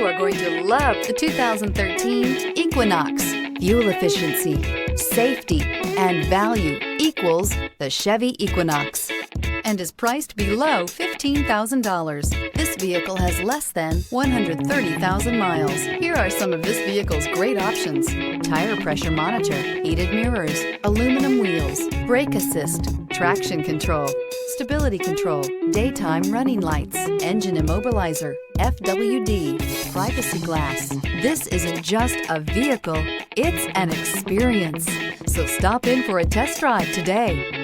You are going to love the 2013 Equinox. Fuel efficiency, safety, and value equals the Chevy Equinox and is priced below $15,000. This vehicle has less than 130,000 miles. Here are some of this vehicle's great options: tire pressure monitor, heated mirrors, aluminum wheels, brake assist, traction control, stability control, daytime running lights, engine immobilizer, FWD, privacy glass. This isn't just a vehicle, it's an experience. So stop in for a test drive today.